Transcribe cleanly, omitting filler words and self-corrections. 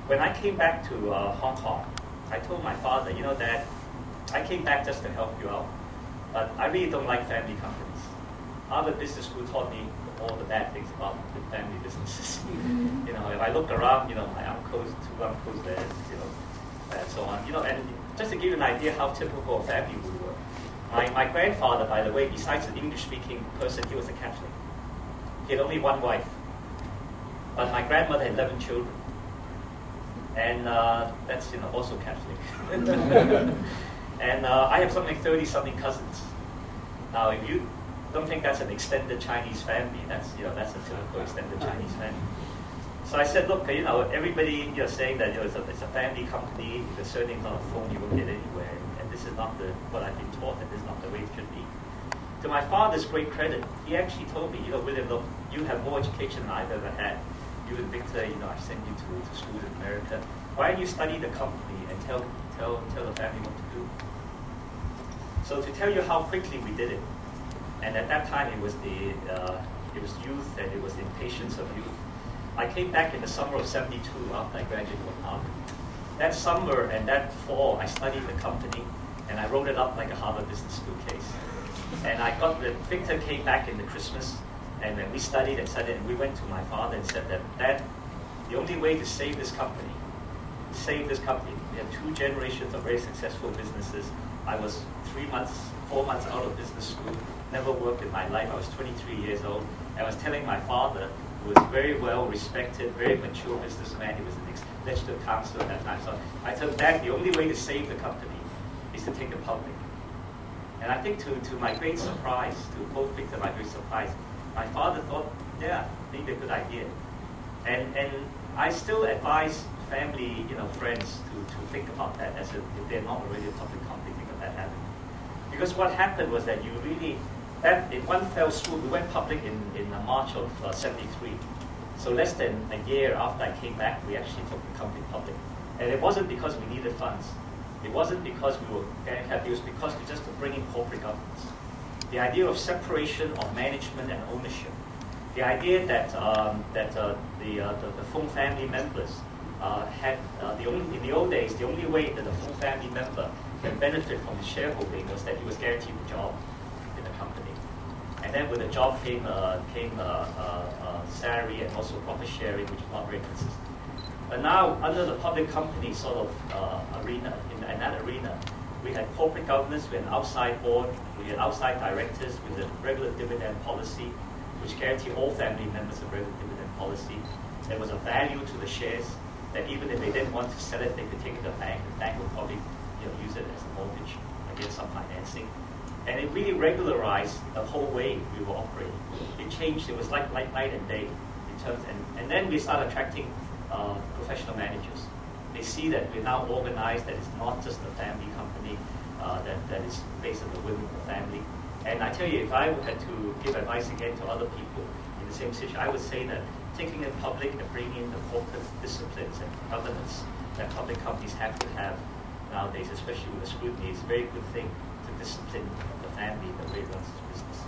when I came back to Hong Kong, I told my father, you know, Dad, I came back just to help you out, but I really don't like family companies. Harvard Business School taught me all the bad things about the family businesses. You know, if I look around, you know, my uncles, two uncles there, you know, and so on. You know, and just to give you an idea how typical a family would work. My grandfather, by the way, besides an English-speaking person, he was a Catholic. He had only one wife. But my grandmother had 11 children. And that's, you know, also Catholic. And I have something like 30-something cousins. Now, if you don't think that's an extended Chinese family, that's, you know, that's a typical extended Chinese family. So I said, look, you know, everybody, you're saying that, you know, it's a family company, the surname's on a phone, you won't get anywhere. And this is not what I've been taught, and this is not the way it should be. To my father's great credit, he actually told me, you know, William, look, you have more education than I've ever had. You and Victor, you know, I sent you to schools in America. Why don't you study the company and tell the family what to do? So to tell you how quickly we did it, and at that time it was youth, and it was the impatience of youth. I came back in the summer of '72 after I graduated from Harvard. That summer and that fall, I studied the company, and I wrote it up like a Harvard Business School case. And I got Victor came back in the Christmas, and then we studied, and we went to my father and said that the only way to save this company, we had 2 generations of very successful businesses. I was 4 months out of business school, never worked in my life. I was 23 years old, and I was telling my father, who was a very well respected, very mature businessman, he was an legislative counsel at that time. So I told Dad, the only way to save the company is to take it public. And I think to my great surprise, to both Victor and my great surprise, my father thought, yeah, maybe a good idea. And I still advise family, you know, friends to think about that as if they're not already a public company, think of that happening. Because what happened was that that in one fell swoop, we went public in March of '73. So less than a year after I came back, we actually took the company public. And it wasn't because we needed funds. It wasn't because we were very happy. It was because we just to bring in corporate governance. The idea of separation of management and ownership. The idea that the Fung family members had in the old days, the only way that the Fung family member can benefit from his shareholding was that he was guaranteed a job in the company. And then with the job came salary and also profit sharing, which is not very consistent. But now, under the public company sort of arena, in that arena, we had corporate governance, we had an outside board, we had outside directors, with a regular dividend policy, which guaranteed all family members a regular dividend policy. There was a value to the shares that even if they didn't want to sell it, they could take it to the bank. The bank would probably, you know, use it as a mortgage against some financing. And it really regularized the whole way we were operating. It changed. It was like night and day in terms. And then we started attracting professional managers. They see that we're now organized, that it's not just a family company, that is based on the women of the family. And I tell you, if I had to give advice again to other people in the same situation, I would say that taking it public and bringing in the corporate disciplines and governance that public companies have to have nowadays, especially with the scrutiny, is a very good thing to discipline the family the way it runs its business.